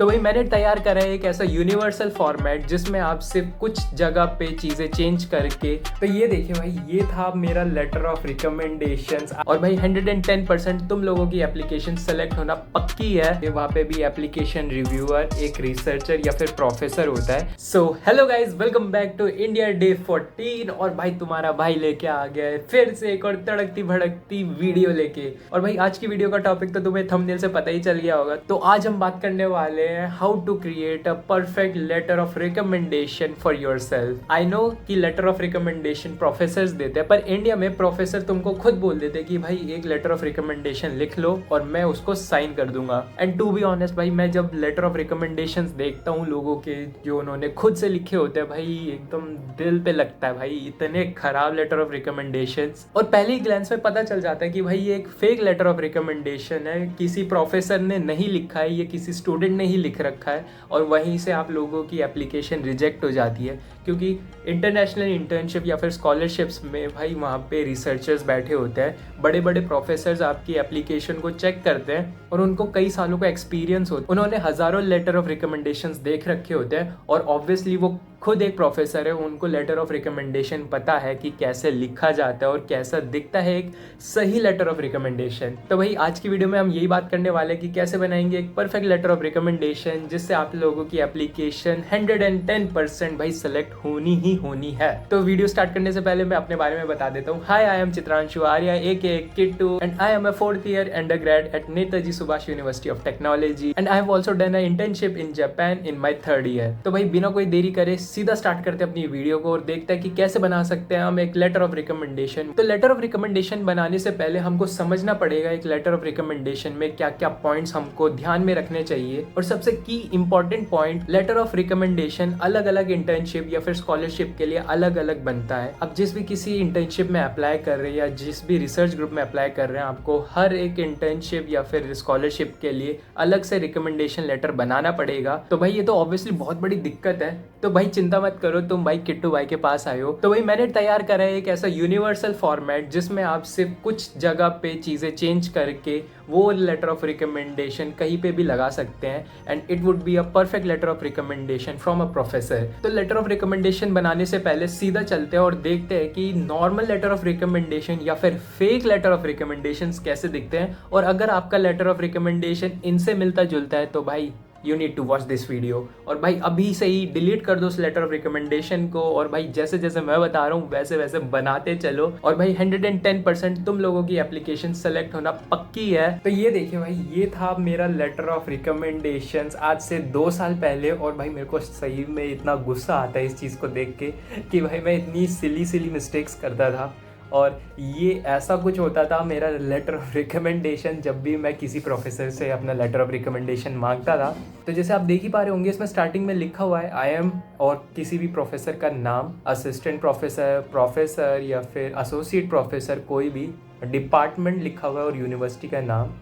तो वही मैंने तैयार करा है एक ऐसा यूनिवर्सल फॉर्मेट जिसमें आप सिर्फ कुछ जगह पे चीज़ें चेंज करके, तो ये देखिए भाई, ये था मेरा लेटर ऑफ रिकमेंडेशंस। और भाई 110% तुम लोगों की एप्लीकेशन सेलेक्ट होना पक्की है। वहाँ पे भी एप्लीकेशन रिव्यूअर एक रिसर्चर या फिर प्रोफेसर होता है। So hello guys, welcome back to India day 14। और भाई तुम्हारा भाई लेके आ गया है फिर से एक और तड़कती भड़कती वीडियो लेके। और भाई आज की वीडियो का टॉपिक तो तुम्हें थंबनेल से पता ही चल गया होगा। तो आज हम बात करने वाले how to create a perfect letter of recommendation for yourself. I know कि लेटर ऑफ रिकमेंडेशन प्रोफेसर्स देते हैं, पर इंडिया में प्रोफेसर तुमको खुद बोल देते हैं कि भाई एक लेटर ऑफ रिकमेंडेशन लिख लो और मैं उसको साइन कर दूंगा। एंड टू बी ऑनेस्ट भाई, मैं जब लेटर ऑफ रिकमेंडेशन देखता हूँ लोगों के जो उन्होंने खुद से लिखे होते हैं, भाई एकदम दिल पे लगता है भाई, इतने खराब लेटर ऑफ रिकमेंडेशन। और पहले ही ग्लैंस में पता चल जाता है कि भाई ये एक फेक लेटर ऑफ रिकमेंडेशन है, किसी प्रोफेसर ने नहीं लिखा है, ये किसी स्टूडेंट ने ही लिख रखा है। और वहीं से आप लोगों की एप्लीकेशन रिजेक्ट हो जाती है, क्योंकि इंटरनेशनल इंटर्नशिप या फिर स्कॉलरशिप्स में भाई वहाँ पे रिसर्चर्स बैठे होते हैं, बड़े बड़े प्रोफेसर्स आपकी एप्लीकेशन को चेक करते हैं और उनको कई सालों का एक्सपीरियंस होता है, उन्होंने हज़ारों लेटर ऑफ रिकमेंडेशंस देख रखे होते हैं। और ऑब्वियसली वो खुद एक प्रोफेसर है, उनको लेटर ऑफ रिकमेंडेशन पता है कि कैसे लिखा जाता है और कैसा दिखता है एक सही लेटर ऑफ रिकमेंडेशन। तो भाई आज की वीडियो में हम यही बात करने वाले हैं कि कैसे बनाएंगे एक परफेक्ट लेटर ऑफ रिकमेंडेशन जिससे आप लोगों की एप्लीकेशन 110% भाई सेलेक्ट होनी ही होनी है। तो वीडियो स्टार्ट करने से पहले मैं अपने बारे में बता देता हूँ। Hi, I am Chitranshu Arya aka Kittu and I am a 4th year undergrad at Netaji Subhash University of Technology and I have also done a internship in Japan in my 3rd year। तो भाई बिना कोई देरी करे सीधा स्टार्ट करते हैं अपनी वीडियो को और देखते हैं कि कैसे बना सकते हैं हम एक लेटर ऑफ रिकमेंडेशन। तो लेटर ऑफ रिकमेंडेशन बनाने से पहले हमको समझना पड़ेगा एक लेटर ऑफ रिकमेंडेशन में क्या क्या पॉइंट्स हमको ध्यान में रखने चाहिए। और सबसे की important point, letter of recommendation अलग अलग इंटर्नशिप या फिर स्कॉलरशिप के लिए अलग अलग बनता है। अब जिस भी किसी इंटर्नशिप में अप्लाई कर रहे हैं या जिस भी रिसर्च ग्रुप में अप्लाई कर रहे हैं, आपको हर एक इंटर्नशिप या फिर स्कॉलरशिप के लिए अलग से रिकमेंडेशन लेटर बनाना पड़ेगा। तो भाई ये तो ऑब्वियसली बहुत बड़ी दिक्कत है। तो भाई चिंता मत करो, तुम भाई किट्टू भाई के पास आए हो। तो भाई मैंने तैयार करा है एक ऐसा यूनिवर्सल फॉर्मेट जिसमें आप सिर्फ कुछ जगह पे चीज़ें चेंज करके वो लेटर ऑफ रिकमेंडेशन कहीं पे भी लगा सकते हैं and it would be a perfect letter of recommendation from a professor. तो लेटर ऑफ रिकमेंडेशन बनाने से पहले सीधा चलते हैं और देखते हैं कि नॉर्मल लेटर ऑफ रिकमेंडेशन या फिर फेक लेटर ऑफ रिकमेंडेशन कैसे दिखते हैं। और अगर आपका लेटर ऑफ रिकमेंडेशन इनसे मिलता जुलता है तो भाई you need to watch this video. और भाई अभी से ही डिलीट कर दो उस लेटर ऑफ रिकमेंडेशन को और भाई जैसे जैसे मैं बता रहा हूँ वैसे वैसे बनाते चलो। और भाई 110% तुम लोगों की एप्लीकेशन सेलेक्ट होना पक्की है। तो ये देखिए भाई, ये था मेरा लेटर ऑफ रिकमेंडेशन आज से 2 साल पहले। और भाई मेरे को सही में इतना गुस्सा आता है इस चीज़ को देख के कि भाई मैं इतनी सिली मिस्टेक्स करता था। और ये ऐसा कुछ होता था मेरा लेटर ऑफ रिकमेंडेशन जब भी मैं किसी प्रोफेसर से अपना लेटर ऑफ रिकमेंडेशन मांगता था। तो जैसे आप देख ही पा रहे होंगे, इसमें स्टार्टिंग में लिखा हुआ है आई एम और किसी भी प्रोफेसर का नाम, असिस्टेंट प्रोफेसर, प्रोफेसर या फिर एसोसिएट प्रोफेसर, कोई भी डिपार्टमेंट लिखा हुआ है और यूनिवर्सिटी का नाम।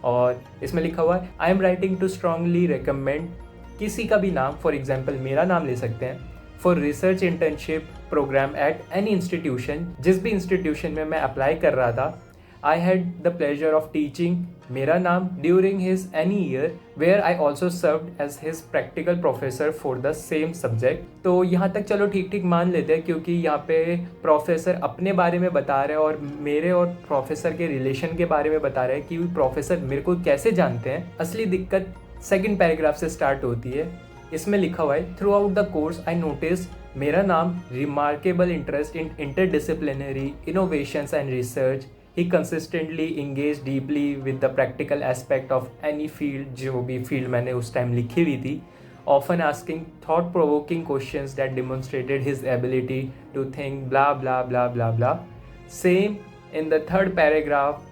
और इसमें लिखा हुआ है I am writing to strongly recommend किसी का भी नाम, फॉर एग्जाम्पल मेरा नाम ले सकते हैं, for research internship program at any institution. जिस भी इंस्टीट्यूशन में मैं अप्लाई कर रहा था, I had the pleasure of teaching, मेरा नाम, during his any year where I also served as his practical professor for the same subject. तो यहाँ तक चलो ठीक ठीक मान लेते हैं, क्योंकि यहाँ पे प्रोफेसर अपने बारे में बता रहे हैं और मेरे और प्रोफेसर के रिलेशन के बारे में बता रहे हैं कि प्रोफेसर मेरे को कैसे जानते हैं। असली दिक्कत सेकेंड पैराग्राफ से स्टार्ट होती है। इसमें लिखा हुआ है throughout the course I notice, मेरा नाम, remarkable interest in interdisciplinary innovations and research, he consistently engage deeply with the practical aspect of any field, जो भी फील्ड मैंने उस टाइम लिखी हुई थी, often asking thought provoking questions that demonstrated his ability to think blah blah blah blah blah. Same in the 3rd paragraph,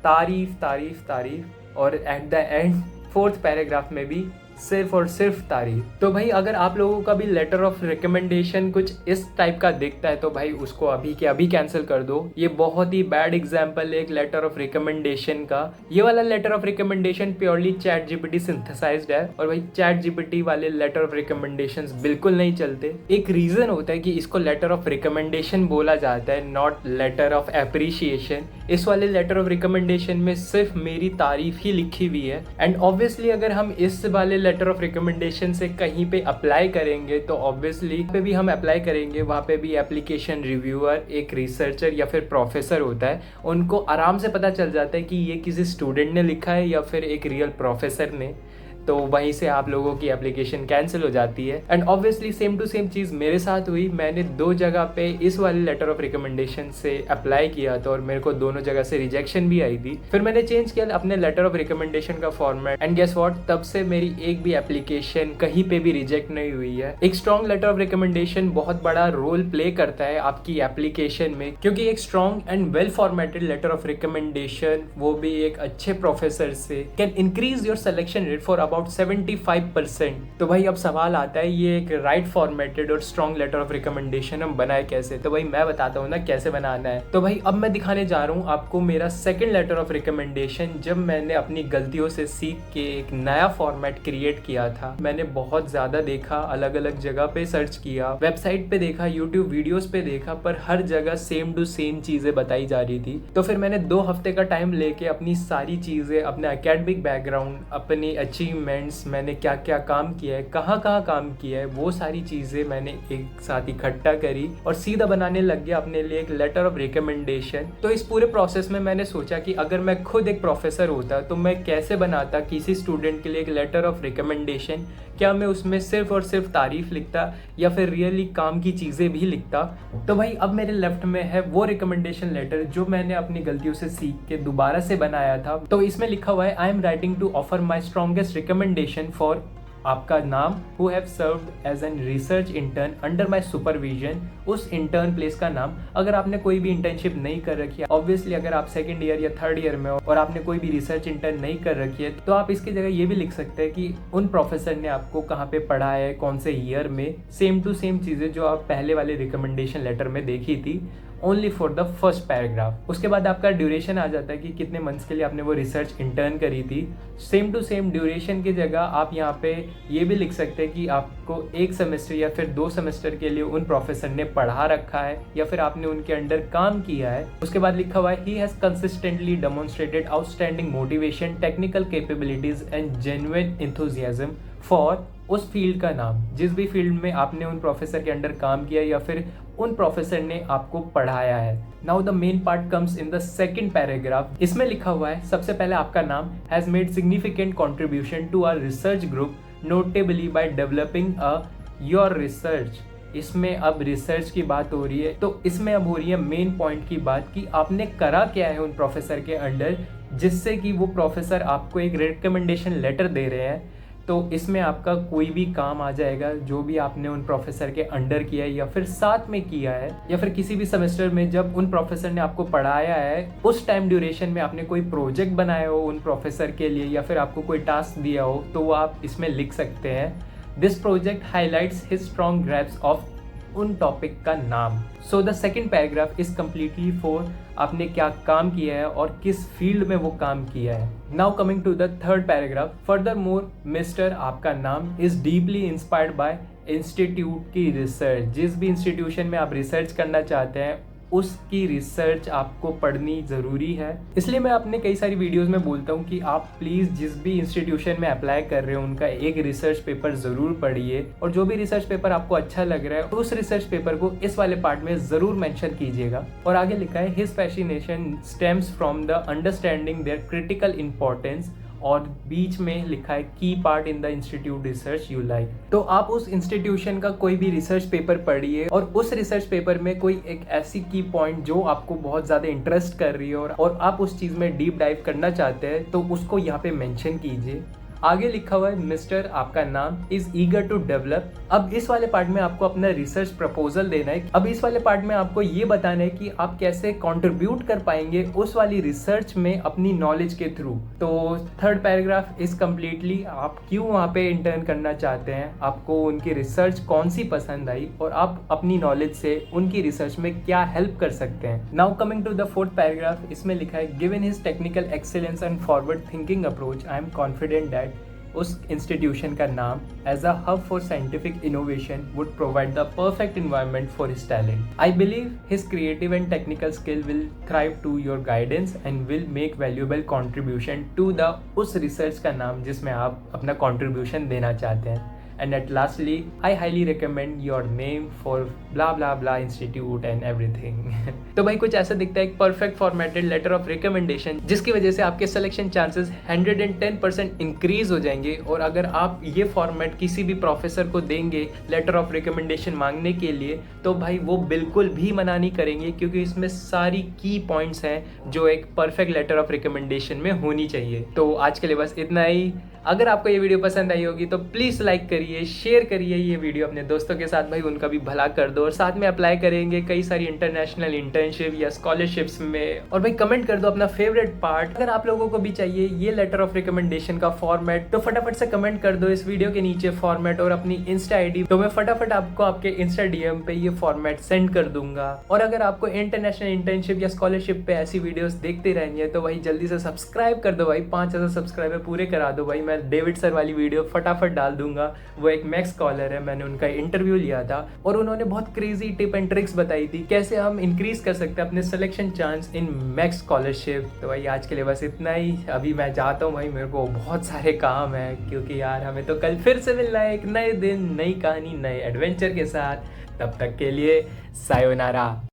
तारीफ तारीफ तारीफ। और at the end 4th paragraph में भी सिर्फ और सिर्फ तारीफ। तो भाई अगर आप लोगों का भी लेटर ऑफ रिकमेंडेशन कुछ इस टाइप का दिखता है तो भाई उसको अभी के अभी कैंसिल कर दो। ये बहुत ही बैड एग्जांपल है एक लेटर ऑफ रिकमेंडेशन का। ये वाला letter of recommendation purely chat GPT synthesized है और भाई चैट जीपीटी वाले लेटर ऑफ रिकमेंडेशंस बिल्कुल नहीं चलते। एक रीजन होता है कि इसको लेटर ऑफ रिकमेंडेशन बोला जाता है, नॉट लेटर ऑफ एप्रिशिएशन। इस वाले लेटर ऑफ रिकमेंडेशन में सिर्फ मेरी तारीफ ही लिखी हुई है एंड ऑब्वियसली अगर हम इस वाले लेटर ऑफ रिकमेंडेशन से कहीं पे अप्लाई करेंगे तो ऑब्वियसली पे भी हम अप्लाई करेंगे, वहाँ पे भी एप्लीकेशन रिव्यूअर एक रिसर्चर या फिर प्रोफेसर होता है, उनको आराम से पता चल जाता है कि ये किसी स्टूडेंट ने लिखा है या फिर एक रियल प्रोफेसर ने, तो वहीं से आप लोगों की एप्लीकेशन कैंसिल हो जाती है। And obviously same to same चीज़ मेरे साथ हुई। मैंने 2 जगह पे इस वाले लेटर ऑफ रिकमेंडेशन से अप्लाई किया था और मेरे को दोनों जगह से रिजेक्शन भी आई थी। फिर मैंने चेंज किया अपने लेटर ऑफ रिकमेंडेशन का फॉर्मेट एंड गेस व्हाट, तब से मेरी एक भी एप्लीकेशन कहीं पे भी रिजेक्ट नहीं हुई है। एक स्ट्रॉन्ग लेटर ऑफ रिकमेंडेशन बहुत बड़ा रोल प्ले करता है आपकी एप्लीकेशन में, क्योंकि एक strong and well formatted letter of recommendation, वो भी एक अच्छे प्रोफेसर से, can increase your selection rate for about 75%। तो भाई अब सवाल आता है, ये एक राइट फॉर्मेटेड और स्ट्रॉन्ग लेटर ऑफ रिकमेंडेशन हम बनाए कैसे? तो भाई मैं बताता हूँ ना कैसे बनाना है। तो भाई अब मैं दिखाने जा रहा हूँ आपको मेरा सेकंड लेटर ऑफ रिकमेंडेशन, जब मैंने अपनी गलतियों से सीख के एक नया फॉर्मेट क्रिएट किया था। मैंने बहुत ज्यादा देखा, अलग अलग जगह पे सर्च किया, वेबसाइट पे देखा, यूट्यूब वीडियोस पे देखा, पर हर जगह सेम टू सेम चीजें बताई जा रही थी। तो फिर मैंने 2 हफ्ते का टाइम लेके अपनी सारी चीजें, अपने एकेडमिक बैकग्राउंड, अपनी अचीवमेंट्स, मैंने क्या क्या काम किया है, कहाँ कहाँ काम किया है, वो सारी चीजें मैंने एक साथ इकट्ठा करी और सीधा बनाने लग गया अपने लिए एक लेटर ऑफ रिकमेंडेशन। तो इस पूरे प्रोसेस में मैंने सोचा कि अगर मैं खुद एक प्रोफेसर होता तो मैं कैसे बनाता किसी स्टूडेंट के लिए एक लेटर ऑफ रिकमेंडेशन। क्या मैं उसमें सिर्फ और सिर्फ तारीफ लिखता या फिर रियली काम की चीजें भी लिखता? तो भाई अब मेरे लेफ्ट में है वो रिकमेंडेशन लेटर जो मैंने अपनी गलतियों से सीख के दोबारा से बनाया था। तो इसमें लिखा हुआ है, I am writing to offer my strongest recommendation for आपका नाम, who have served as an research intern under my supervision. उस इंटर्न प्लेस का नाम, अगर आपने कोई भी इंटर्नशिप नहीं कर रखी है, ऑब्वियसली अगर आप 2nd ईयर या 3rd ईयर में हो और आपने कोई भी रिसर्च इंटर्न नहीं कर रखी है, तो आप इसकी जगह ये भी लिख सकते हैं कि उन प्रोफेसर ने आपको कहाँ पे पढ़ाया है, कौन से ईयर में, सेम टू सेम चीज़ें जो आप पहले वाले रिकमेंडेशन लेटर में देखी थी, only for the first paragraph. उसके बाद आपका ड्यूरेशन आ जाता है कि कितने मंथ्स के लिए आपने वो रिसर्च इंटर्न करी थी। सेम टू सेम ड्यूरेशन की जगह आप यहाँ पे ये भी लिख सकते हैं कि आपको 1 सेमेस्टर या फिर 2 सेमेस्टर के लिए उन प्रोफेसर ने पढ़ा रखा है या फिर आपने उनके अंडर काम किया है। उसके बाद लिखा हुआ है, he has consistently demonstrated outstanding motivation, technical capabilities and genuine enthusiasm for उस फील्ड का नाम, जिस भी फील्ड में आपने उन प्रोफेसर के अंडर काम किया या फिर उन प्रोफेसर ने आपको पढ़ाया है। Now the main part comes in the second paragraph. इसमें लिखा हुआ है, सबसे पहले आपका नाम, has made significant contribution to our research group notably by developing your research. इसमें अब रिसर्च की बात हो रही है, तो इसमें अब हो रही है मेन पॉइंट की बात कि आपने करा क्या है उन प्रोफेसर के अंडर, जिससे कि वो प्रोफेसर आपको एक रिकमेंडेशन लेटर दे रहे हैं। तो इसमें आपका कोई भी काम आ जाएगा जो भी आपने उन प्रोफेसर के अंडर किया है या फिर साथ में किया है, या फिर किसी भी सेमेस्टर में जब उन प्रोफेसर ने आपको पढ़ाया है उस टाइम ड्यूरेशन में आपने कोई प्रोजेक्ट बनाया हो उन प्रोफेसर के लिए या फिर आपको कोई टास्क दिया हो, तो वो आप इसमें लिख सकते हैं। This project highlights his strong grasp of उन टॉपिक का नाम। So the second paragraph is completely for आपने क्या काम किया है और किस फील्ड में वो काम किया है। Now coming to the third paragraph, furthermore mister आपका नाम is deeply inspired by institute की रिसर्च। जिस भी इंस्टीट्यूशन में आप रिसर्च करना चाहते हैं उसकी रिसर्च आपको पढ़नी ज़रूरी है। इसलिए मैं अपने कई सारी वीडियोस में बोलता हूँ कि आप प्लीज़ जिस भी इंस्टीट्यूशन में अप्लाई कर रहे हो उनका एक रिसर्च पेपर ज़रूर पढ़िए, और जो भी रिसर्च पेपर आपको अच्छा लग रहा है उस रिसर्च पेपर को इस वाले पार्ट में ज़रूर मेंशन कीजिएगा। और आगे लिखा है, his fascination stems from the understanding their critical importance, और बीच में लिखा है की part in the institute research you like. तो आप उस इंस्टीट्यूशन का कोई भी रिसर्च पेपर पढ़िए और उस रिसर्च पेपर में कोई एक ऐसी की पॉइंट जो आपको बहुत ज़्यादा इंटरेस्ट कर रही है और आप उस चीज़ में डीप डाइव करना चाहते हैं, तो उसको यहाँ पे मेंशन कीजिए। आगे लिखा हुआ है, मिस्टर आपका नाम इज ईगर टू डेवलप। अब इस वाले पार्ट में आपको अपना रिसर्च प्रपोजल देना है। अब इस वाले पार्ट में आपको ये बताना है कि आप कैसे कंट्रीब्यूट कर पाएंगे उस वाली रिसर्च में अपनी नॉलेज के थ्रू। तो थर्ड पैराग्राफ इज कम्प्लीटली आप क्यों वहाँ पे इंटर्न करना चाहते हैं, आपको उनकी रिसर्च कौन सी पसंद आई और आप अपनी नॉलेज से उनकी रिसर्च में क्या हेल्प कर सकते हैं। Now coming to the fourth paragraph, इसमें लिखा है, given his technical excellence and forward thinking approach I am confident that उस इंस्टीट्यूशन का नाम as a hub for scientific innovation would provide the perfect environment for his talent. I believe his creative and technical skill will thrive to your guidance and will make valuable contribution to the उस research का नाम जिसमें आप अपना contribution देना चाहते हैं। And at lastly, I highly recommend your name for blah blah blah institute and everything। तो भाई कुछ ऐसा दिखता है, एक perfect formatted letter of recommendation, जिसकी वजह से आपके सिलेक्शन चांसेस 110% इंक्रीज हो जाएंगे। और अगर आप ये फॉर्मेट किसी भी प्रोफेसर को देंगे लेटर ऑफ रिकमेंडेशन मांगने के लिए, तो भाई वो बिल्कुल भी मना नहीं करेंगे, क्योंकि इसमें सारी की पॉइंट्स हैं जो एक परफेक्ट लेटर ऑफ रिकमेंडेशन में होनी चाहिए। तो आज के लिए बस इतना ही। अगर आपको ये वीडियो पसंद आई होगी तो प्लीज़ लाइक करिए, शेयर करिए ये वीडियो अपने दोस्तों के साथ, भाई उनका भी भला कर दो। और साथ में अप्लाई करेंगे कई सारी इंटरनेशनल इंटर्नशिप या स्कॉलरशिप्स में। और भाई कमेंट कर दो अपना फेवरेट पार्ट। अगर आप लोगों को भी चाहिए ये लेटर ऑफ रिकमेंडेशन का फॉर्मेट, तो फटाफट से कमेंट कर दो इस वीडियो के नीचे फॉर्मेट और अपनी इंस्टा आईडी, तो मैं फटाफट आपको आपके इंस्टा डीएम पे ये फॉर्मेट सेंड कर दूंगा। और अगर आपको इंटरनेशनल इंटर्नशिप या स्कॉलरशिप पे ऐसी वीडियोस देखते रहेंगे तो भाई जल्दी से सब्सक्राइब कर दो भाई, 5000 सब्सक्राइबर पूरे करा दो भाई। मैं डेविड सर वाली वीडियो फटाफट डाल दूंगा। वो एक मैक्स स्कॉलर है, मैंने उनका इंटरव्यू लिया था और उन्होंने बहुत क्रेजी टिप एंड ट्रिक्स बताई थी कैसे हम इंक्रीज कर सकते हैं अपने selection chance in max scholarship. तो भाई आज के लिए बस इतना ही। अभी मैं जाता हूँ भाई, मेरे को बहुत सारे काम है, क्योंकि यार हमें तो कल फिर से मिलना है एक नए दिन, नई कहानी, नए एडवेंचर के साथ। तब तक के लिए सायोनारा।